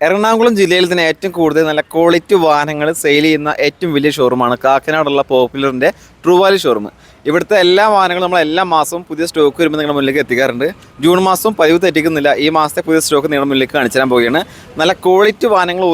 എറണാകുളം ജില്ലയിൽ തന്നെ ഏറ്റവും കൂടുതൽ നല്ല ക്വാളിറ്റി വാഹനങ്ങൾ സെയിൽ ചെയ്യുന്ന ഏറ്റവും വലിയ ഷോറൂമാണ് കാക്കനാടുള്ള പോപ്പുലറിൻ്റെ ട്രൂ വാല്യൂ ഷോറൂം. ഇവിടുത്തെ എല്ലാ വാഹനങ്ങളും നമ്മൾ എല്ലാ മാസവും പുതിയ സ്റ്റോക്ക് വരുമ്പോൾ നിങ്ങളുടെ മുന്നിലേക്ക് എത്തിക്കാറുണ്ട്. ജൂൺ മാസം പതിവ് തെറ്റിക്കുന്നില്ല. ഈ മാസത്തെ പുതിയ സ്റ്റോക്ക് നിങ്ങളുടെ മുന്നിലേക്ക് കാണിച്ചു തരാൻ പോവുകയാണ്. നല്ല ക്വാളിറ്റി വാഹനങ്ങൾ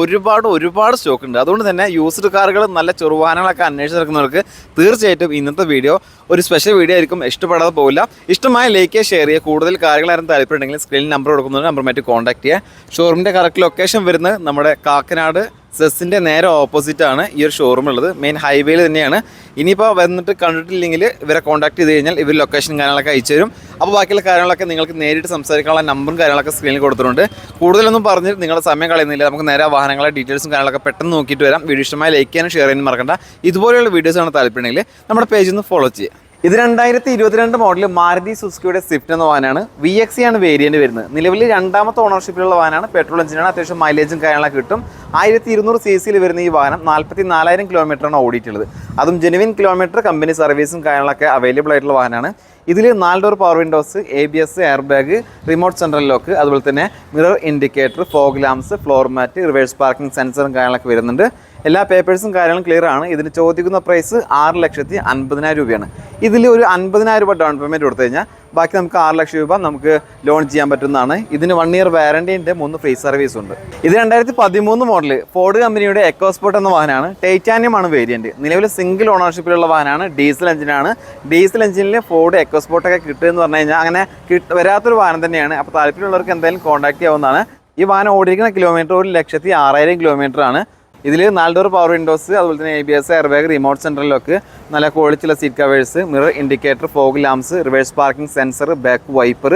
ഒരുപാട് സ്റ്റോക്ക് ഉണ്ട്. അതുകൊണ്ട് തന്നെ യൂസ്ഡ് കാറുകൾ നല്ല ചെറുവാഹനങ്ങളൊക്കെ അന്വേഷിച്ച് നടക്കുന്നവർക്ക് തീർച്ചയായിട്ടും ഇന്നത്തെ വീഡിയോ ഒരു സ്പെഷ്യൽ വീഡിയോ ആയിരിക്കും. ഇഷ്ടപ്പെടാതെ പോകില്ല. ഇഷ്ടമായ ലൈക്ക് ഷെയർ ചെയ്യുക. കൂടുതൽ കാര്യങ്ങളാരും താല്പര്യമുണ്ടെങ്കിൽ സ്ക്രീനിൽ നമ്പർ കൊടുക്കുന്നുണ്ട്, നമ്പറുമായിട്ട് കോൺടാക്ട് ചെയ്യുക. ഷോറൂമിൻ്റെ കറക്റ്റ് ലൊക്കേഷൻ വരുന്നത് നമ്മുടെ കാക്കനാട് സെസ്സിൻ്റെ നേരെ ഓപ്പോസിറ്റാണ് ഈ ഒരു ഷോറൂം ഉള്ളത്. മെയിൻ ഹൈവേയിൽ തന്നെയാണ്. ഇനിയിപ്പോൾ വന്നിട്ട് കണ്ടിട്ടില്ലെങ്കിൽ ഇവരെ കോൺടാക്ട് ചെയ്ത് കഴിഞ്ഞാൽ ഇവർ ലൊക്കേഷൻ കാര്യങ്ങളൊക്കെ അയച്ചു തരും. അപ്പോൾ ബാക്കിയുള്ള കാര്യങ്ങളൊക്കെ നിങ്ങൾക്ക് നേരിട്ട് സംസാരിക്കാനുള്ള നമ്പറും കാര്യങ്ങളൊക്കെ സ്ക്രീനിൽ കൊടുത്തിട്ടുണ്ട്. കൂടുതലൊന്നും പറഞ്ഞിട്ട് നിങ്ങളുടെ സമയം കളയുന്നില്ല. നമുക്ക് നേരെ വാഹനങ്ങളെ ഡീറ്റെയിൽസും കാര്യങ്ങളൊക്കെ പെട്ടെന്ന് നോക്കിയിട്ട് വരാം. വീഡിയോ ഇഷ്ടമായി ലൈക്ക് ചെയ്യാനും ഷെയർ ചെയ്യാനും മറക്കണ്ട. ഇതുപോലെയുള്ള വീഡിയോസാണ് താല്പര്യമുണ്ടെങ്കിൽ നമ്മുടെ പേജ് ഒന്ന് ഫോളോ ചെയ്യുക. ഇത് 2022 മോഡൽ മാരുതി സുസുക്കിയുടെ സ്വിഫ്റ്റ് എന്ന വാഹനമാണ്. VXE ആണ് വേരിയന്റ് വരുന്നത്. നിലവിൽ രണ്ടാമത്തെ ഓണർഷിപ്പിലുള്ള വാഹനമാണ്. പെട്രോൾ എഞ്ചിനാണ്. അത്യാവശ്യം മൈലേജും കാര്യങ്ങളൊക്കെ കിട്ടും. 1200 cc വരുന്ന ഈ വാഹനം 44,000 കിലോമീറ്ററാണ് ഓടിയിട്ടുള്ളത്. അതും ജെനുവിൻ കിലോമീറ്റർ, കമ്പനി സർവീസും കാര്യങ്ങളൊക്കെ അവൈലബിൾ ആയിട്ടുള്ള വാഹനമാണ്. ഇതിൽ 4 door power windows, ABS, air bag, remote central lock, അതുപോലെ തന്നെ mirror indicator, fog lamps, floor mat, reverse parking സെൻസറും കാര്യങ്ങളൊക്കെ വരുന്നുണ്ട്. എല്ലാ പേപ്പേഴ്സും കാര്യങ്ങളും ക്ലിയർ ആണ്. ഇതിന് ചോദിക്കുന്ന പ്രൈസ് 6,50,000 രൂപയാണ്. ഇതിൽ ഒരു 50,000 രൂപ ഡൗൺ പേയ്മെൻറ്റ് കൊടുത്തു കഴിഞ്ഞാൽ ബാക്കി നമുക്ക് 6 ലക്ഷം രൂപ നമുക്ക് ലോൺ ചെയ്യാൻ പറ്റുന്നതാണ്. ഇതിന് 1 ഇയർ വാറണ്ടിൻ്റെ 3 ഫ്രീ സർവീസ് ഉണ്ട്. ഇത് 2013 മോഡൽ ഫോർഡ് കമ്പനിയുടെ എക്കോസ്പോർട്ട് എന്ന വാഹനമാണ്. ടൈറ്റാനിയം ആണ് വേരിയന്റ്. നിലവിൽ സിംഗിൾ ഓണർഷിപ്പിലുള്ള വാഹനമാണ്. ഡീസൽ എഞ്ചിനാണ്. ഡീസൽ എഞ്ചിനിൽ ഫോർഡ് എക്കോസ്പോർട്ടൊക്കെ കിട്ടുമെന്ന് പറഞ്ഞു കഴിഞ്ഞാൽ അങ്ങനെ വരാത്തൊരു വാഹനം തന്നെയാണ്. അപ്പോൾ താല്പര്യമുള്ളവർക്ക് എന്തായാലും കോൺടാക്ട് ചെയ്യാവുന്നതാണ്. ഈ വാഹനം ഓടിക്കുന്ന കിലോമീറ്റർ 1,06,000 കിലോമീറ്റർ ആണ്. ഇതിൽ 4 ഡോർ പവർ വിൻഡോസ്, അതുപോലെ തന്നെ ABS, air bag, remote central lock, നല്ല ക്വാളിറ്റിയുള്ള seat covers, mirror indicator, fog lamps, reverse parking sensor, back wiper,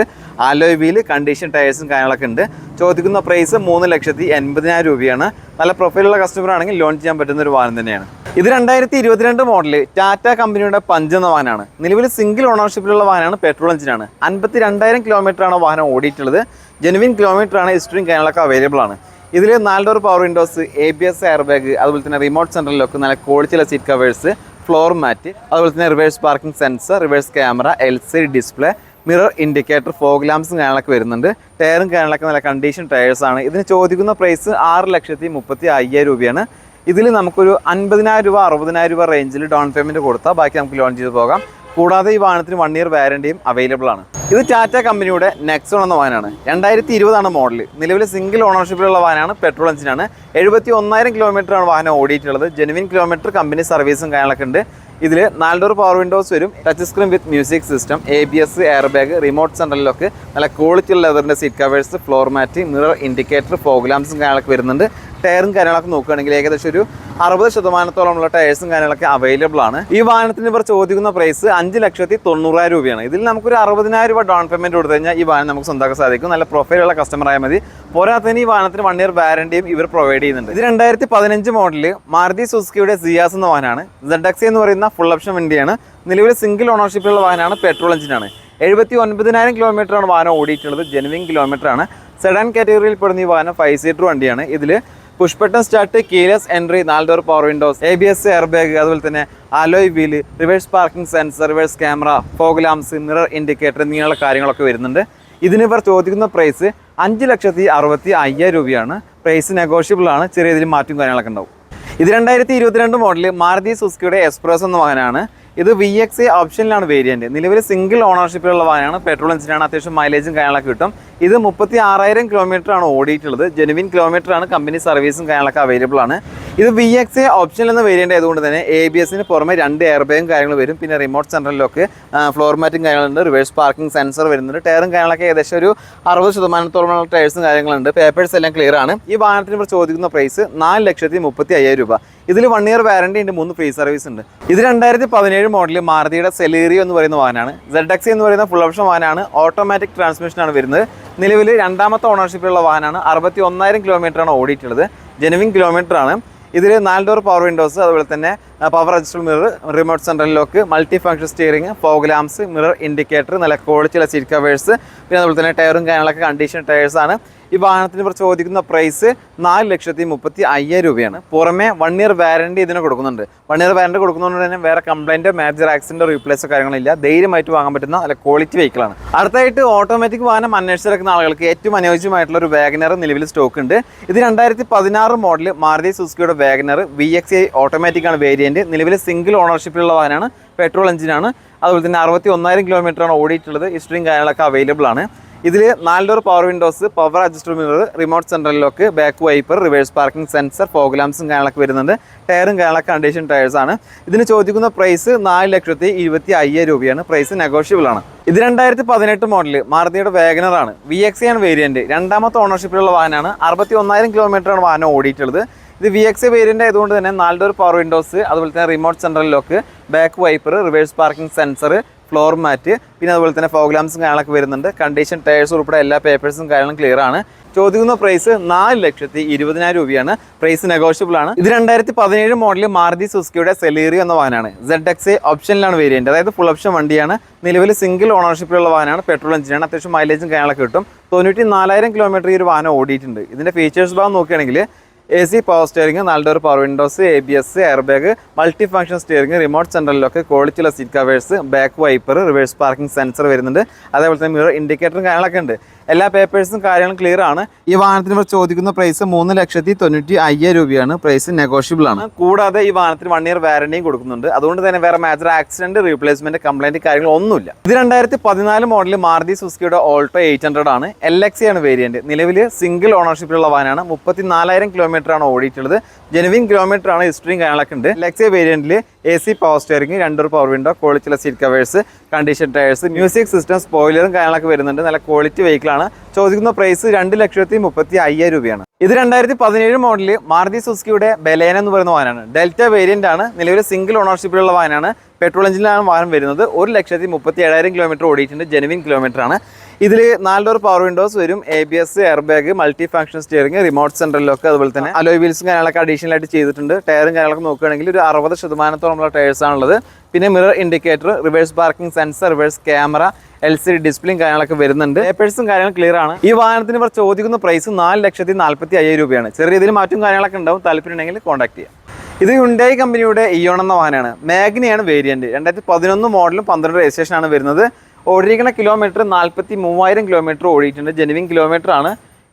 alloy wheel, condition ടയേഴ്സും കാര്യങ്ങളൊക്കെ ഉണ്ട്. ചോദിക്കുന്ന പ്രൈസ് 3,80,000 രൂപയാണ്. നല്ല പ്രൊഫൈലുള്ള കസ്റ്റമർ ആണെങ്കിൽ ലോൺ ചെയ്യാൻ പറ്റുന്ന ഒരു വാഹനം തന്നെയാണ്. ഇത് 2022 മോഡൽ ടാറ്റ കമ്പനിയുടെ പഞ്ച് എന്ന വാഹനമാണ്. നിലവിൽ സിംഗിൾ ഓണർഷിപ്പിലുള്ള വാഹനമാണ്. പെട്രോൾ എഞ്ചിനാണ്. 52,000 കിലോമീറ്ററാണ് വാഹനം ഓടിയിട്ടുള്ളത്. ജെനുവിൻ കിലോമീറ്റർ ആണ്. ഹിസ്റ്ററിയും കാര്യങ്ങളൊക്കെ അവൈലബിൾ ആണ്. ഇതിൽ 4 door power windows, ABS, air bag, അതുപോലെ തന്നെ റിമോട്ട് സെൻട്രൽ ലോക്ക്, നല്ല ക്വാളിറ്റിയുള്ള സീറ്റ് കവേഴ്സ്, ഫ്ലോർ മാറ്റ്, അതുപോലെ തന്നെ reverse parking sensor, reverse camera, LCD display, mirror indicator, fog ലാംപ്സും കാര്യങ്ങളൊക്കെ വരുന്നുണ്ട്. ടയറും കാര്യങ്ങളൊക്കെ നല്ല കണ്ടീഷൻ ടയേഴ്സാണ്. ഇതിന് ചോദിക്കുന്ന പ്രൈസ് 6,35,000 രൂപയാണ്. ഇതിൽ നമുക്കൊരു 50,000 രൂപ 60,000 രൂപ റേഞ്ചിൽ ഡൗൺ പേയ്മെൻറ്റ് കൊടുത്താൽ ബാക്കി നമുക്ക് ലോൺ ചെയ്ത് പോകാം. കൂടാതെ ഈ വാഹനത്തിന് 1 ഇയർ വാറണ്ടിയും അവൈലബിൾ ആണ്. ഇത് ടാറ്റ കമ്പനിയുടെ നെക്സോൺ എന്ന വാഹനമാണ്. 2020 മോഡൽ. നിലവിൽ സിംഗിൾ ഓണർഷിപ്പിലുള്ള വാഹനമാണ്. പെട്രോൾ എഞ്ചിനാണ്. 71,000 കിലോമീറ്ററാണ് വാഹനം ഓടിയിട്ടുള്ളത്. ജെനുവിൻ കിലോമീറ്റർ, കമ്പനി സർവീസും കാര്യങ്ങളൊക്കെ ഉണ്ട്. ഇതിൽ 4 ഡോർ പവർ വിൻഡോസ് വരും. Touch screen with music system, ABS, air bag, remote central lock, നല്ല ക്വാളിറ്റിയുള്ള ലെതറിൻ്റെ seat covers, floor mat, mirror indicator, fog ലാംപ്സും കാര്യങ്ങളൊക്കെ വരുന്നുണ്ട്. ടയറും കാര്യങ്ങളൊക്കെ നോക്കുകയാണെങ്കിൽ ഏകദേശം ഒരു 60% ടയേഴ്സും കാര്യങ്ങളൊക്കെ അവൈലബിൾ ആണ്. ഈ വാഹനത്തിന് ഇവർ ചോദിക്കുന്ന പ്രൈസ് 5,90,000 രൂപയാണ്. ഇതിൽ നമുക്കൊരു 60,000 രൂപ ഡൗൺ പേയ്മെൻറ്റ് കൊടുത്തു കഴിഞ്ഞാൽ ഈ വാഹനം നമുക്ക് സ്വന്തമാക്കാൻ സാധിക്കും. നല്ല പ്രൊഫൈലുള്ള കസ്റ്റമർ ആയാൽ മതി. പോരാത്തതിന് ഈ വാഹനത്തിന് 1 ഇയർ വാറണ്ടിയും ഇവർ പ്രൊവൈഡ് ചെയ്യുന്നുണ്ട്. ഇത് 2015 മോഡൽ മാരുതി സുസുക്കിയുടെ സിയാസ് എന്ന വാഹനമാണ്. ZXE എന്ന് പറയുന്ന ഫുൾ ഓപ്ഷൻ വണ്ടിയാണ്. നിലവിൽ സിംഗിൾ ഓണർഷിപ്പിലുള്ള വാഹനമാണ്. പെട്രോൾ എഞ്ചിനാണ്. 79,000 കിലോമീറ്ററാണ് വാഹനം ഓടിയിട്ടുള്ളത്. ജെനുവിൻ കിലോമീറ്റർ ആണ്. സെഡാൻ കാറ്റഗറിയിൽ പെടുന്ന ഈ വാഹനം 5 സീറ്റർ വണ്ടിയാണ്. ഇതിൽ push button start, keyless entry, 4 door power windows, ABS, air bag, അതുപോലെ തന്നെ alloy wheel, reverse parking sensor, reverse camera, fog lamps, mirror indicator എന്നിങ്ങനെയുള്ള കാര്യങ്ങളൊക്കെ വരുന്നുണ്ട്. ഇതിന് ഇവർ ചോദിക്കുന്ന പ്രൈസ് 5,65,000 രൂപയാണ്. പ്രൈസ് നെഗോഷ്യബിൾ ആണ്. ചെറിയ രീതിയിൽ മാറ്റം കാര്യങ്ങളൊക്കെ ഉണ്ടാവും. ഇത് 2022 മോഡൽ മാരുതി സുസുക്കിയുടെ എക്സ്പ്രസ് എന്ന വാഹനമാണ്. ഇത് VXE ഓപ്ഷനിലാണ് വേരിയന്റ്. നിലവിൽ സിംഗിൾ ഓണർഷിപ്പിലുള്ള വാഹനമാണ്. പെട്രോൾ എഞ്ചിനാണ്. അത്യാവശ്യം മൈലേജും കാര്യങ്ങളൊക്കെ കിട്ടും. ഇത് 36,000 കിലോമീറ്ററാണ് ഓടിയിട്ടുള്ളത്. ജെനുവിൻ കിലോമീറ്റർ ആണ്. കമ്പനി സർവീസും കാര്യങ്ങളൊക്കെ അവൈലബിൾ ആണ്. ഇത് VXE ഓപ്ഷനിൽ എന്ന വേരിയന്റ് ആയതുകൊണ്ട് തന്നെ ABSന് പുറമെ 2 എയർ ബാഗും കാര്യങ്ങൾ വരും. പിന്നെ റിമോട്ട് സെൻട്രൽ ലോക്ക്, ഫ്ലോർ മാറ്റും കാര്യങ്ങളുണ്ട്. റിവേഴ്സ് പാർക്കിംഗ് സെൻസർ വരുന്നുണ്ട്. ടയറും കാര്യങ്ങളൊക്കെ ഏകദേശം ഒരു 60% ടയേഴ്സും കാര്യങ്ങളുണ്ട്. പേപ്പേഴ്സ് എല്ലാം ക്ലിയർ ആണ്. ഈ വാഹനത്തിന് ഇപ്പോൾ ചോദിക്കുന്ന പ്രൈസ് 4,30,000 രൂപ. ഇതിൽ 1 ഇയർ വാറണ്ടി ഉണ്ട്. 3 ഫ്രീ സർവീസ് ഉണ്ട്. ഇത് 2017 മോഡൽ മാരുതിയുടെ സെലേറിയോ എന്ന് പറയുന്ന വാഹനമാണ്. ZXE എന്ന് പറയുന്ന ഫുൾ ഓപ്ഷൻ വാഹനമാണ്. ഓട്ടോമാറ്റിക് ട്രാൻസ്മിഷനാണ് വരുന്നത്. നിലവിൽ രണ്ടാമത്തെ ഓണർഷിപ്പിലുള്ള വാഹനമാണ്. 61,000 കിലോമീറ്ററാണ് ഓടിയിട്ടുള്ളത്. ജെനുവിൻ കിലോമീറ്റർ ആണ്. ഇതിൽ 4 ഡോർ പവർ വിൻഡോസ്, അതുപോലെ തന്നെ power adjustable mirror, remote central lock, multi function steering, fog lamps, mirror indicator, നല്ല ക്വാളിറ്റിയുള്ള സീറ്റ് കവേഴ്സ്, പിന്നെ അതുപോലെ തന്നെ ടയറും കാര്യങ്ങളൊക്കെ കണ്ടീഷൻ ടയേഴ്സാണ്. ഈ വാഹനത്തിന് ഇവർ ചോദിക്കുന്ന പ്രൈസ് 4,35,000 രൂപയാണ്. പുറമെ 1 ഇയർ വാറണ്ടി ഇതിന് കൊടുക്കുന്നുണ്ട്. 1 ഇയർ വാറണ്ടി കൊടുക്കുന്നതുകൊണ്ട് തന്നെ വേറെ കംപ്ലൈൻറ്റോ മേജർ ആക്സിഡൻറ്റോ റീപ്ലേസോ കാര്യങ്ങളില്ല. ധൈര്യമായിട്ട് വാങ്ങാൻ പറ്റുന്ന നല്ല ക്വാളിറ്റി വെഹിക്കിളാണ്. അടുത്തായിട്ട് ഓട്ടോമാറ്റിക് വാഹനം അന്വേഷിച്ചിറക്കുന്ന ആളുകൾക്ക് ഏറ്റവും അനുയോജ്യമായിട്ടുള്ള ഒരു വാഗനർ നിലവിൽ സ്റ്റോക്ക് ഉണ്ട്. ഇത് 2016 മോഡൽ മാരുതി സുസുക്കിയുടെ വാഗനർ VXi ഓട്ടോമാറ്റിക് ആണ് വേരിയന്റ്. നിലവിൽ സിംഗിൾ ഓണർഷിപ്പിലുള്ള വാഹനമാണ്, പെട്രോൾ എഞ്ചിനാണ്. അതുപോലെ തന്നെ 61,000 കിലോമീറ്ററാണ് ഓടിയിട്ടുള്ളത്. ഹിസ്റ്ററിയും കാര്യങ്ങളൊക്കെ അവൈലബിൾ ആണ്. ഇതിൽ 4 door power windows, power adjustable mirror, remote central lock, back wiper, reverse parking sensor, fog ലാംപ്സും കാര്യങ്ങളൊക്കെ വരുന്നുണ്ട്. ടയറും കാര്യങ്ങളൊക്കെ കണ്ടീഷൻ ടയേഴ്സാണ്. ഇതിന് ചോദിക്കുന്ന പ്രൈസ് 4,25,000 രൂപയാണ്. പ്രൈസ് നെഗോഷ്യബിൾ ആണ്. ഇത് 2018 മോഡൽ മാരുതിയുടെ വാഗനർ ആണ്. VXi ആണ് വേരിയന്റ്. രണ്ടാമത്തെ ഓണർഷിപ്പിലുള്ള വാഹനമാണ്. 61,000 കിലോമീറ്ററാണ് വാഹനം ഓടിയിട്ടുള്ളത്. ഇത് VXi വേരിയന്റ് ആയതുകൊണ്ട് തന്നെ 4 ഡോർ പവർ വിൻഡോസ്, അതുപോലെ തന്നെ remote central lock, back wiper, reverse parking sensor, floor mat, പിന്നെ അതുപോലെ തന്നെ ഫോഗ് ലാംപ്സും കാര്യങ്ങളൊക്കെ വരുന്നുണ്ട്. കണ്ടീഷൻ ടയേഴ്സ് ഉൾപ്പെടെ എല്ലാ പേപ്പേഴ്സും കാര്യങ്ങളും ക്ലിയർ ആണ്. ചോദിക്കുന്ന പ്രൈസ് 4,20,000 രൂപയാണ്. പ്രൈസ് നെഗോഷ്യബിൾ ആണ്. ഇത് 2017 മോഡൽ മാരുതി സുസുക്കിയുടെ സെലീറിയോ എന്ന വാഹനമാണ്. ZXi ഓപ്ഷനിലാണ് വേരിയന്റ്, അതായത് ഫുൾ ഓപ്ഷൻ വണ്ടിയാണ്. നിലവിൽ സിംഗിൾ ഓണർഷിപ്പിലുള്ള വാഹനമാണ്, പെട്രോൾ എഞ്ചിനാണ്. അത്യാവശ്യം മൈലേജും കാര്യങ്ങളൊക്കെ കിട്ടും. 94,000 കിലോമീറ്റർ ഈ ഒരു വാഹനം ഓടിയിട്ടുണ്ട്. ഇതിന്റെ ഫീച്ചേഴ്സ് ഭാഗം നോക്കുകയാണെങ്കിൽ AC power steering, 4 door power windows, ABS, air bag, multi function steering, remote central lock, ക്വാളിറ്റിയുള്ള seat covers, back wiper, reverse parking sensor വരുന്നുണ്ട്. അതേപോലെ തന്നെ മിറർ ഇൻഡിക്കേറ്ററും കാര്യങ്ങളൊക്കെ ഉണ്ട്. എല്ലാ പേപ്പേഴ്സും കാര്യങ്ങളും ക്ലിയർ ആണ്. ഈ വാഹനത്തിന് ഇവർ ചോദിക്കുന്ന പ്രൈസ് 3,95,000 രൂപയാണ്. പ്രൈസ് നെഗോഷ്യബിൾ ആണ്. കൂടാതെ ഈ വാഹനത്തിന് 1 ഇയർ വാറണ്ടിയും കൊടുക്കുന്നുണ്ട്. അതുകൊണ്ട് തന്നെ വേറെ മേജർ ആക്സിഡന്റ്, റീപ്ലേസ്മെന്റ്, കംപ്ലൈന്റ് കാര്യങ്ങളൊന്നുമില്ല. ഇത് 2014 മോഡൽ മാരുതി സുസുക്കിയുടെ ഓൾട്ടോ 800 ആണ്. LXi ആണ് വേരിയന്റ്. നിലവിൽ സിംഗിൾ ഓണർഷിപ്പിലുള്ള വാഹനമാണ്. 34,000 കിലോമീറ്റർ ആണ് ഓടിയിട്ടുള്ളത്. ജെനുവിൻ കിലോമീറ്റർ ആണ്. ഹിസ്റ്ററിയും കാര്യങ്ങളൊക്കെ ഉണ്ട്. LXi വേരിയന്റിൽ AC power steering, 2 door power window, ക്വാളിറ്റിയുള്ള seat covers, condition tyres, music system, സ്പോയിലറും കാര്യങ്ങളൊക്കെ വരുന്നുണ്ട്. നല്ല ക്വാളിറ്റി വെഹിക്കിളാണ്. ചോദിക്കുന്ന പ്രൈസ് 2,35,000 രൂപയാണ്. ഇത് 2017 മോഡൽ മാരുതി സുസുക്കിയുടെ ബലേന എന്ന് പറയുന്ന വാഹനമാണ്. ഡെൽറ്റ വേരിയന്റ് ആണ്. നിലവിൽ സിംഗിൾ ഓണർഷിപ്പിലുള്ള വാഹനമാണ്. പെട്രോൾ എഞ്ചിനിലാണ് വാഹനം വരുന്നത്. 1,37,000 കിലോമീറ്റർ ഓടിയിട്ടുണ്ട്. ജെനുവിൻ കിലോമീറ്റർ ആണ്. ഇതിൽ 4 ഡോർ പവർ വിൻഡോസ് വരും, ABS, air bag, multi function steering, remote central lock, അതുപോലെ തന്നെ അലോയ് വീൽസും കാര്യങ്ങളൊക്കെ അഡീഷണൽ ആയിട്ട് ചെയ്തിട്ടുണ്ട്. ടയറും കാര്യങ്ങളൊക്കെ നോക്കുകയാണെങ്കിൽ ഒരു 60% ടയേഴ്സ് ആണുള്ളത്. പിന്നെ mirror indicator, reverse parking sensor, reverse camera, LCD ഡിസ്പ്ലേയും കാര്യങ്ങളൊക്കെ വരുന്നുണ്ട്. പേപ്പേഴ്സും കാര്യങ്ങളും ക്ലിയർ ആണ്. ഈ വാഹനത്തിന് ഇവർ ചോദിക്കുന്ന പ്രൈസ് 4,45,000 രൂപയാണ്. ചെറിയ രീതിയിൽ മാറ്റും കാര്യങ്ങളൊക്കെ ഉണ്ടാവും. താല്പര്യം ഉണ്ടെങ്കിൽ കോൺടാക്ട് ചെയ്യാം. ഇത് ഹ്യുണ്ടായി കമ്പനിയുടെ ഇയോൺ എന്ന വാഹനമാണ്. മാഗ്നയാണ് വേരിയന്റ്. 2011 മോഡലും 12 രജിസ്ട്രേഷൻ ആണ് വരുന്നത്. ഓടിയിരിക്കുന്ന കിലോമീറ്റർ 43,000 കിലോമീറ്റർ ഓടിയിട്ടുണ്ട്. ജെനുവിൻ കിലോമീറ്റർ ആണ്.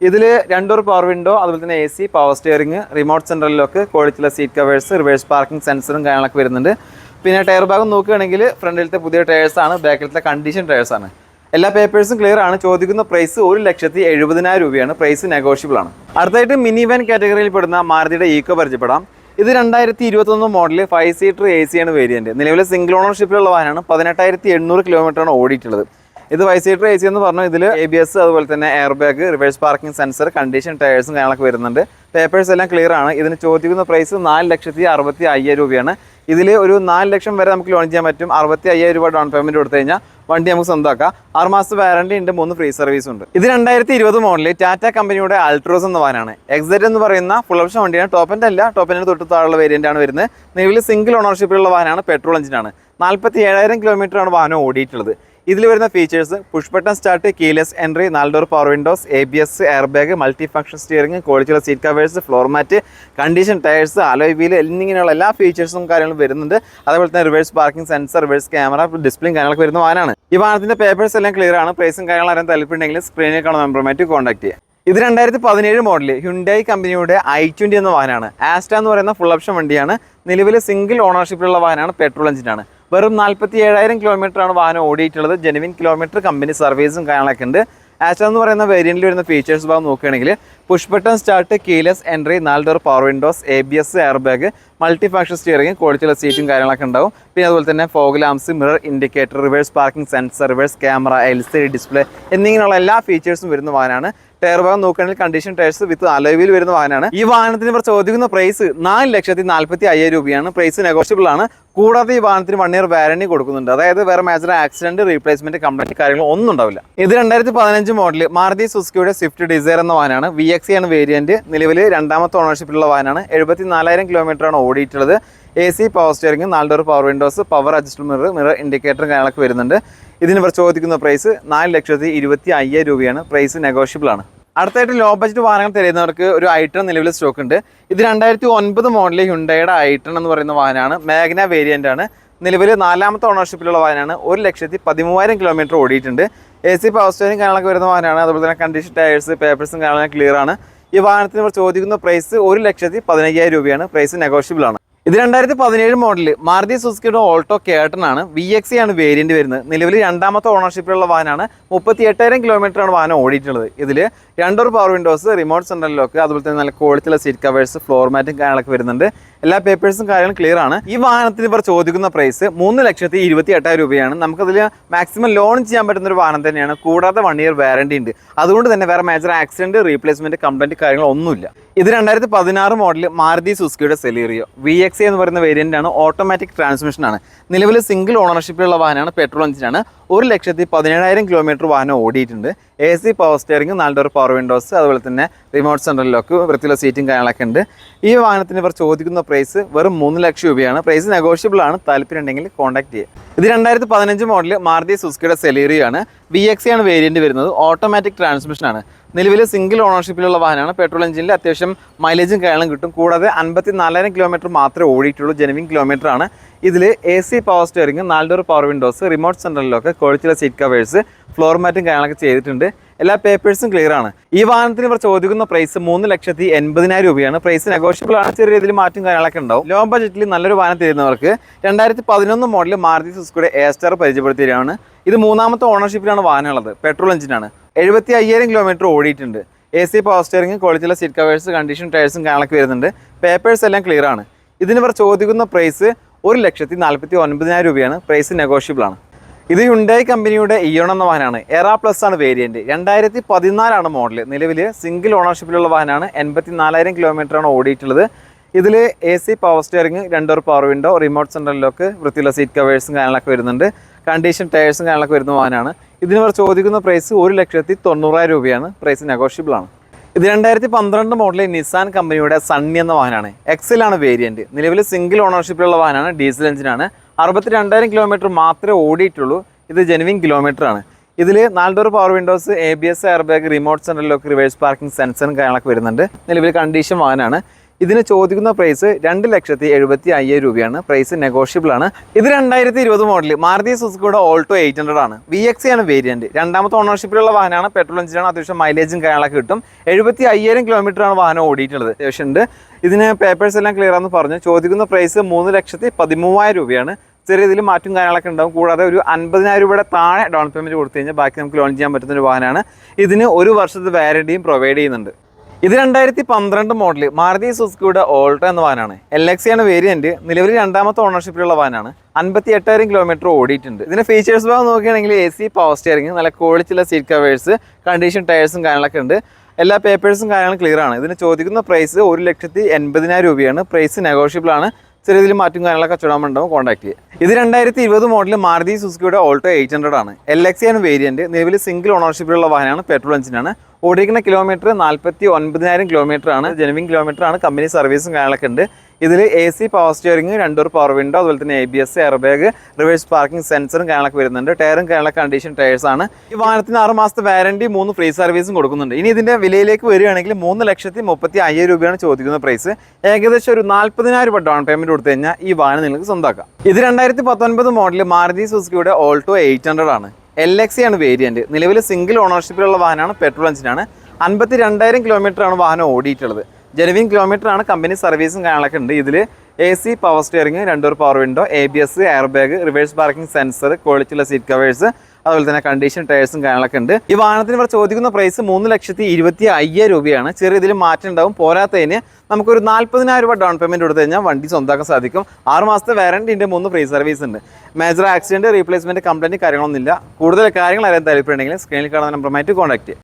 ഇതിൽ 2 ഡോർ പവർ വിൻഡോ, അതുപോലെ തന്നെ AC power steering, remote central lock, ക്വാളിറ്റിയുള്ള സീറ്റ് കവേഴ്സ്, റിവേഴ്സ് പാർക്കിംഗ് സെൻസറും കാര്യങ്ങളൊക്കെ വരുന്നുണ്ട്. പിന്നെ ടയർ ഭാഗം നോക്കുകയാണെങ്കിൽ ഫ്രണ്ടിലത്തെ പുതിയ ടയേഴ്സാണ്, ബാക്കിലത്തെ കണ്ടീഷൻ ടയേഴ്സാണ്. എല്ലാ പേപ്പേഴ്സും ക്ലിയർ ആണ്. ചോദിക്കുന്ന പ്രൈസ് 1,70,000 രൂപയാണ്. പ്രൈസ് നെഗോഷ്യബിൾ ആണ്. അടുത്തായിട്ട് മിനി വാൻ കാറ്റഗറിയിൽ പെടുന്ന മാരുതിയുടെ ഈക്കോ പരിചയപ്പെടാം. ഇത് 2021 മോഡൽ 5 സീറ്റർ AC ആണ് വേരിയന്റ്. നിലവിലെ സിംഗിൾ ഓണർഷിപ്പിലുള്ള വാഹനമാണ്. 18,800 കിലോമീറ്ററാണ് ഓടിയിട്ടുള്ളത്. ഇത് 5 സീറ്റർ AC എന്ന് പറഞ്ഞു. ഇതിൽ ABS, അതുപോലെ തന്നെ air bag, reverse parking sensor, condition ടയേഴ്സും കാര്യങ്ങളൊക്കെ വരുന്നുണ്ട്. പേപ്പേഴ്സ് എല്ലാം ക്ലിയർ ആണ്. ഇതിന് ചോദിക്കുന്ന പ്രൈസ് 4,65,000 രൂപയാണ്. ഇതിൽ ഒരു 4 ലക്ഷം വരെ നമുക്ക് ലോൺ ചെയ്യാൻ പറ്റും. 65,000 രൂപ ഡൗൺ പേയ്മെന്റ് കൊടുത്തു കഴിഞ്ഞാൽ വണ്ടി നമുക്ക് സ്വന്തമാക്കാം. 6 മാസത്തെ വാറണ്ടി ഉണ്ട്, 3 ഫ്രീ സർവീസ് ഉണ്ട്. ഇത് 2020 മോഡൽ ടാറ്റ കമ്പനിയുടെ അൾട്രോസ് എന്ന വാഹനമാണ്. XZ എന്ന് പറയുന്ന ഫുൾ ഓപ്ഷൻ വണ്ടിയാണ്. ടോപ്പിൻ്റെ അല്ല, ടോപ്പിൻ്റെ തൊട്ട് താഴെയുള്ള വേരിയന്റ് ആണ് വരുന്നത്. നിലവിൽ സിംഗിൾ ഓണർഷിപ്പിലുള്ള വാഹനമാണ്. പെട്രോൾ എഞ്ചിനാണ്. 47,000 കിലോമീറ്ററാണ് വാഹനം ഓടിയിട്ടുള്ളത്. ഇതിൽ വരുന്ന features: push button start, keyless entry, 4 door power windows, ABS, air bag, multi function steering, ക്വാളിറ്റിയുള്ള seat covers, floor mat, condition tyres, alloy wheel എന്നിങ്ങനെയുള്ള എല്ലാ ഫീച്ചേഴ്സും കാര്യങ്ങളും വരുന്നുണ്ട്. അതേപോലെ തന്നെ reverse parking sensor, reverse camera, ഡിസ്പ്ലേയും കാര്യങ്ങളൊക്കെ വരുന്ന വാഹനമാണ്. ഈ വാഹനത്തിന്റെ പേപ്പേഴ്സ് എല്ലാം ക്ലിയർ ആണ്. പ്രൈസും കാര്യങ്ങളും അറിയാൻ താല്പര്യമുണ്ടെങ്കിൽ സ്ക്രീനിൽ കാണുന്ന നമ്പറുമായിട്ട് കോൺടാക്ട് ചെയ്യാം. ഇത് 2017 മോഡൽ ഹ്യുണ്ടായി കമ്പനിയുടെ i20 എന്ന വാഹനമാണ്. ആസ്റ്റ എന്ന് പറയുന്ന ഫുൾ ഓപ്ഷൻ വണ്ടിയാണ്. നിലവിൽ സിംഗിൾ ഓണർഷിപ്പിലുള്ള വാഹനമാണ്. പെട്രോൾ എഞ്ചിനാണ്. വെറും 47,000 കിലോമീറ്ററാണ് വാഹനം ഓടിയിട്ടുള്ളത്. ജെനുവിൻ കിലോമീറ്റർ, കമ്പനി സർവീസും കാര്യങ്ങളൊക്കെ ഉണ്ട്. ആസ്റ്റ എന്ന് പറയുന്ന വേരിയന്റിൽ വരുന്ന ഫീച്ചേഴ്സ് ഭാഗം നോക്കുകയാണെങ്കിൽ push button start, keyless entry, 4 door power windows, ABS, air bag, multi function steering, ക്വാളിറ്റിയുള്ള സീറ്റും കാര്യങ്ങളൊക്കെ ഉണ്ടാവും. പിന്നെ അതുപോലെ തന്നെ fog lamps, mirror indicator, reverse parking sensor, reverse camera, LCD display എന്നിങ്ങനെയുള്ള എല്ലാ ഫീച്ചേഴ്സും വരുന്ന വാഹനമാണ്. ടയർ ഭാഗം നോക്കുകയാണെങ്കിൽ കണ്ടീഷൻ ടയേഴ്സ് വിത്ത് അലോയ് വീൽ വരുന്ന വാഹനമാണ്. ഈ വാഹനത്തിന് ഇവർ ചോദിക്കുന്ന പ്രൈസ് 4,45,000 രൂപയാണ്. പ്രൈസ് നെഗോഷ്യബിൾ ആണ്. കൂടാതെ ഈ വാഹനത്തിന് 1 ഇയർ വാറണ്ടി കൊടുക്കുന്നുണ്ട്. അതായത് വേറെ മേജർ ആക്സിഡന്റ്, റീപ്ലേസ്മെന്റ്, കംപ്ലൈന്റ് കാര്യങ്ങൾ ഒന്നും ഉണ്ടാവില്ല. ഇത് 2015 മോഡൽ മാരുതി സുസുക്കിയുടെ സ്വിഫ്റ്റ് ഡിസയർ എന്ന വാഹനമാണ്. VXE ആണ് വേരിയന്റ്. നിലവിൽ രണ്ടാമത്തെ ഓണർഷിപ്പിലുള്ള വാഹനമാണ്. 74,000 കിലോമീറ്ററാണ് ഓടിയിട്ടുള്ളത്. AC, power steering, 4 door power windows, power adjustable mirror indicator കാര്യങ്ങളൊക്കെ വരുന്നുണ്ട്. ഇതിന് ഇവർ ചോദിക്കുന്ന പ്രൈസ് 4,25,000 രൂപയാണ്. പ്രൈസ് നെഗോഷ്യബിൾ ആണ്. അടുത്തായിട്ട് ലോ ബഡ്ജറ്റ് വാഹനങ്ങൾ തിരയുന്നവർക്ക് ഒരു ഐട്ടൺ നിലവിൽ സ്റ്റോക്ക് ഉണ്ട്. ഇത് 2009 മോഡൽ ഹ്യുണ്ടായുടെ ഐട്ടൺ എന്ന് പറയുന്ന വാഹനമാണ്. മാഗ്ന വേരിയന്റ് ആണ്. നിലവിൽ 4ാമത്തെ ഓണർഷിപ്പിലുള്ള വാഹനമാണ്. 1,13,000 കിലോമീറ്റർ ഓടിയിട്ടുണ്ട്. AC, പവർ സ്റ്റിയറിംഗ് കാര്യങ്ങളൊക്കെ വരുന്ന വാഹനമാണ്. അതുപോലെ തന്നെ കണ്ടീഷൻ ടയേഴ്സ്, പേപ്പേഴ്സും കാര്യങ്ങളൊക്കെ ക്ലിയർ ആണ്. ഈ വാഹനത്തിന് ഇവർ ചോദിക്കുന്ന പ്രൈസ് 1,15,000 രൂപയാണ്. പ്രൈസ് നെഗോഷ്യബിൾ ആണ്. ഇത് 2017 മോഡൽ മാരുതി സുസുക്കിയുടെ ഓൾട്ടോ കേട്ടൺ ആണ്. VXE ആണ് വേരിയന്റ് വരുന്നത്. നിലവിൽ രണ്ടാമത്തെ ഓണർഷിപ്പിലുള്ള വാഹനമാണ്. 38,000 കിലോമീറ്ററാണ് വാഹനം ഓടിയിട്ടുള്ളത്. ഇതിൽ 2 door power Windows, remote central lock, അതുപോലെ തന്നെ നല്ല ക്വാളിറ്റിയുള്ള സീറ്റ് കവേഴ്സ്, ഫ്ലോർ മാറ്റും കാര്യങ്ങളൊക്കെ വരുന്നുണ്ട്. എല്ലാ പേപ്പേഴ്സും കാര്യങ്ങളും ക്ലിയർ ആണ്. ഈ വാഹനത്തിന് ഇവർ ചോദിക്കുന്ന പ്രൈസ് 3,28,000 രൂപയാണ്. നമുക്കതിൽ മാക്സിമം ലോൺ ചെയ്യാൻ പറ്റുന്ന ഒരു വാഹനം തന്നെയാണ്. കൂടാതെ 1 ഇയർ വാറണ്ടി ഉണ്ട്. അതുകൊണ്ട് തന്നെ വേറെ മേജർ ആക്സിഡന്റ്, റീപ്ലേസ്മെന്റ്, കംപ്ലൈന്റ് കാര്യങ്ങളൊന്നുമില്ല. ഇത് 2016 മോഡൽ മാരുതി സുസുക്കിയുടെ സെലീറിയോ. VXE എന്ന് പറയുന്ന വേരിയന്റ് ആണ്. ഓട്ടോമാറ്റിക് ട്രാൻസ്മിഷൻ ആണ്. നിലവിൽ സിംഗിൾ ഓണർഷിപ്പിലുള്ള വാഹനമാണ്. പെട്രോൾ എഞ്ചിനാണ്. 1,17,000 കിലോമീറ്റർ വാഹനം ഓടിയിട്ടുണ്ട്. AC, power steering, 4 door power windows, അതുപോലെ തന്നെ റിമോട്ട് സെൻട്രൽ ലോക്ക്, വൃത്തിയുള്ള സീറ്റും കാര്യങ്ങളൊക്കെ ഉണ്ട്. ഈ വാഹനത്തിന് ഇവർ ചോദിക്കുന്ന പ്രൈസ് വെറും 3 ലക്ഷം രൂപയാണ്. പ്രൈസ് നെഗോഷ്യബിൾ ആണ്. താല്പര്യം ഉണ്ടെങ്കിൽ കോൺടാക്ട് ചെയ്യുക. ഇത് 2015 മോഡൽ മാരുതി സുസുക്കിയുടെ സെലീറിയോ ആണ്. VXE ആണ് വേരിയന്റ് വരുന്നത്. ഓട്ടോമാറ്റിക് ട്രാൻസ്മിഷൻ ആണ്. നിലവിൽ സിംഗിൾ ഓണർഷിപ്പിലുള്ള വാഹനമാണ്. പെട്രോൾ എഞ്ചിനിൽ അത്യാവശ്യം മൈലേജും കാര്യങ്ങളും കിട്ടും. കൂടാതെ 54,000 കിലോമീറ്റർ മാത്രമേ ഓടിയിട്ടുള്ളൂ. ജെനുവിൻ കിലോമീറ്റർ ആണ്. ഇതിൽ AC, power steering, 4 door power Windows, remote central lock, ക്വാളിറ്റിയുള്ള സീറ്റ് കവേഴ്സ്, ഫ്ലോർ മാറ്റും കാര്യങ്ങളൊക്കെ ചെയ്തിട്ടുണ്ട്. എല്ലാ പേപ്പേഴ്സും ക്ലിയർ ആണ്. ഈ വാഹനത്തിന് ഇവർ ചോദിക്കുന്ന പ്രൈസ് 3,80,000 രൂപയാണ്. പ്രൈസ് നെഗോഷ്യബിൾ ആണ്. ചെറിയ രീതിയിൽ മാറ്റും കാര്യങ്ങളൊക്കെ ഉണ്ടാവും. ലോ ബഡ്ജറ്റിൽ നല്ലൊരു വാഹനം തരുന്നവർക്ക് 2011 മോഡൽ മാരുതി സുസുക്കിയുടെ A-സ്റ്റാർ പരിചയപ്പെടുത്തിയാണ്. ഇത് 3ാമത്തെ ഓണർഷിപ്പിലാണ് വാഹനമുള്ളത്. പെട്രോൾ എഞ്ചിനാണ്. 75,000 കിലോമീറ്റർ ഓടിയിട്ടുണ്ട്. AC, പവർ സ്റ്റിയറിംഗ്, ക്വാളിറ്റിയുള്ള സീറ്റ് കവേഴ്സ്, കണ്ടീഷൻ ടയേഴ്സും കാര്യങ്ങളൊക്കെ വരുന്നുണ്ട്. പേപ്പേഴ്സ് എല്ലാം ക്ലിയർ ആണ്. ഇതിന് ഇവർ ചോദിക്കുന്ന പ്രൈസ് 1,49,000 രൂപയാണ്. പ്രൈസ് നെഗോഷ്യബിൾ ആണ്. ഇത് ഹ്യുണ്ടായി കമ്പനിയുടെ ഇയോൺ എന്ന വാഹനമാണ്. എറാ പ്ലസ് ആണ് വേരിയന്റ്. 2014 മോഡൽ. നിലവിൽ സിംഗിൾ ഓണർഷിപ്പിലുള്ള വാഹനമാണ്. 84,000 കിലോമീറ്ററാണ് ഓടിയിട്ടുള്ളത്. ഇതിൽ AC, power steering, 2 door power window, remote central lock, വൃത്തിയുള്ള സീറ്റ് കവേഴ്സും കാര്യങ്ങളൊക്കെ വരുന്നുണ്ട്. കണ്ടീഷൻ ടയേഴ്സും കാര്യങ്ങളൊക്കെ വരുന്ന വാഹനമാണ്. ഇതിന് ഇവർ ചോദിക്കുന്ന പ്രൈസ് 1,90,000 രൂപയാണ്. പ്രൈസ് നെഗോഷ്യബിൾ ആണ്. ഇത് 2012 മോഡൽ നിസാൻ കമ്പനിയുടെ സണ്ണി എന്ന വാഹനമാണ്. XL ആണ് വേരിയന്റ്. നിലവിൽ സിംഗിൾ ഓണർഷിപ്പിലുള്ള വാഹനമാണ്. ഡീസൽ എഞ്ചിനാണ്. 62,000 കിലോമീറ്റർ മാത്രമേ ഓടിയിട്ടുള്ളൂ. ഇത് ജെനുവിൻ കിലോമീറ്റർ ആണ്. ഇതിൽ 4 door power windows, ABS, air bag, remote central lock, reverse parking സെൻസറും കാര്യങ്ങളൊക്കെ വരുന്നുണ്ട്. നിലവിൽ കണ്ടീഷൻ വാഹനമാണ്. ഇതിന് ചോദിക്കുന്ന പ്രൈസ് 2,70,000 രൂപയാണ്. പ്രൈസ് നെഗോഷ്യബിൾ ആണ്. ഇത് 2020 മോഡൽ മാരുതി സുസുക്കിയുടെ ഓൾട്ടോ 800 ആണ്. VXE ആണ് വേരിയന്റ്. രണ്ടാമത്തെ ഓണർഷിപ്പിലുള്ള വാഹനമാണ്. പെട്രോൾ എഞ്ചിനാണ്. അത്യാവശ്യം മൈലേജും കാര്യങ്ങളൊക്കെ കിട്ടും. 75,000 കിലോമീറ്റർ ആണ് വാഹനം ഓടിയിട്ടുള്ളത്. അത്യാവശ്യം ഉണ്ട്. ഇതിന് പേപ്പേഴ്സ് എല്ലാം ക്ലിയർ ആണെന്ന് പറഞ്ഞു. ചോദിക്കുന്ന പ്രൈസ് 3,13,000 രൂപയാണ്. ചെറിയ രീതിയിൽ മാറ്റും കാര്യങ്ങളൊക്കെ ഉണ്ടാവും. കൂടാതെ ഒരു 50,000 രൂപയുടെ താഴെ ഡൗൺ പേയ്മെന്റ് കൊടുത്തു കഴിഞ്ഞാൽ ബാക്കി നമുക്ക് ലോൺ ചെയ്യാൻ പറ്റുന്ന ഒരു വാഹനമാണ്. ഇതിന് 1 വർഷത്തെ വാറണ്ടിയും പ്രൊവൈഡ് ചെയ്യുന്നുണ്ട്. ഇത് 2012 മോഡൽ മാരുതി സുസുക്കിയുടെ ഓൾട്ടോ എന്ന വാഹനമാണ്. LXE ആണ് വേരിയന്റ്. നിലവിൽ രണ്ടാമത്തെ ഓണർഷിപ്പിലുള്ള വാഹനമാണ്. 58,000 കിലോമീറ്റർ ഓടിയിട്ടുണ്ട്. ഇതിന്റെ ഫീച്ചേഴ്സ് ഭാഗം നോക്കുകയാണെങ്കിൽ AC, പവർ സ്റ്റിയറിംഗ്, നല്ല ക്വാളിറ്റിയുള്ള സീറ്റ് കവേഴ്സ്, കണ്ടീഷൻ ടയേഴ്സും കാര്യങ്ങളൊക്കെ ഉണ്ട്. എല്ലാ പേപ്പേഴ്സും കാര്യങ്ങളും ക്ലിയർ ആണ്. ഇതിന് ചോദിക്കുന്ന പ്രൈസ് 1,80,000 രൂപയാണ്. പ്രൈസ് നെഗോഷ്യബിൾ ആണ്. ചെറിയ രീതിയിൽ മാറ്റും കാര്യങ്ങളൊക്കെ കച്ചവടമുണ്ടാവും. കോൺടാക്ട് ചെയ്യുക. ഇത് 2020 മോഡൽ മാരുതി സുസുക്കിയുടെ ഓൾട്ടോ 800 ആണ്. LXE ആണ് വേരിയന്റ്. നിലവിൽ സിംഗിൾ ഓണർഷിപ്പിലുള്ള വാഹനമാണ്. പെട്രോൾ എഞ്ചിനാണ്. ഓടിക്കുന്ന കിലോമീറ്റർ 49,000 കിലോമീറ്റർ ആണ്. ജെനുവിൻ കിലോമീറ്റർ ആണ്. കമ്പനി സർവീസും കാര്യങ്ങളൊക്കെ ഉണ്ട്. ഇതിൽ AC, power steering, 2 door power window, അതുപോലെ തന്നെ ABS, air bag, reverse parking സെൻസറും കാര്യങ്ങളൊക്കെ വരുന്നുണ്ട്. ടയറും കാര്യങ്ങളൊക്കെ കണ്ടീഷൻ ടയേഴ്സ് ആണ്. ഈ വാഹനത്തിന് 6 മാസത്തെ വാറണ്ടി, 3 ഫ്രീ സർവീസും കൊടുക്കുന്നുണ്ട്. ഇനി ഇതിന്റെ വിലയിലേക്ക് വരികയാണെങ്കിൽ 3,35,000 രൂപയാണ് ചോദിക്കുന്ന പ്രൈസ്. ഏകദേശം ഒരു 40,000 രൂപ ഡൗൺ പേയ്മെന്റ് കൊടുത്തു കഴിഞ്ഞാൽ ഈ വാഹനം നിങ്ങൾക്ക് സ്വന്തമാക്കാം. ഇത് 2019 മോഡൽ മാരുതി സുസുക്കിയുടെ ഓൾട്ടോ 800 ആണ്. LXE ആണ് വേരിയന്റ്. നിലവിൽ സിംഗിൾ ഓണർഷിപ്പിലുള്ള വാഹനമാണ്. പെട്രോൾ എഞ്ചിനാണ്. 52,000 കിലോമീറ്റർ ആണ് വാഹനം ഓടിയിട്ടുള്ളത്. ജെനുവിൻ കിലോമീറ്റർ ആണ്. കമ്പനി സർവീസും കാര്യങ്ങളൊക്കെ ഉണ്ട്. ഇതിൽ AC, power steering, 2 door power window, ABS, air bag, reverse parking sensor, ക്വാളിറ്റിയുള്ള സീറ്റ് കവേഴ്സ്, അതുപോലെ തന്നെ കണ്ടീഷൻ ടയേഴ്സും കാര്യങ്ങളൊക്കെ ഉണ്ട്. ഈ വാഹനത്തിന് ഇവർ ചോദിക്കുന്ന പ്രൈസ് 3,25,000 രൂപയാണ്. ചെറിയ ഇതിൽ മാറ്റം ഉണ്ടാവും. പോരാത്തതിന് നമുക്കൊരു 40,000 രൂപ ഡൗൺ പേയ്മെന്റ് കൊടുത്തു കഴിഞ്ഞാൽ വണ്ടി സ്വന്തമാക്കാൻ സാധിക്കും. 6 മാസത്തെ വാറണ്ടിൻ്റെ 3 ഫ്രീ സർവീസ് ഉണ്ട്. മേജർ ആക്സിഡന്റ്, റീപ്ലേസ്മെന്റ്, കംപ്ലൈന്റ് കാര്യങ്ങളൊന്നുമില്ല. കൂടുതൽ കാര്യങ്ങൾ അറിയാൻ താല്പര്യമുണ്ടെങ്കിൽ സ്ക്രീനിൽ കാണുന്ന നമ്പറുമായിട്ട് കോൺടാക്ട് ചെയ്യുക.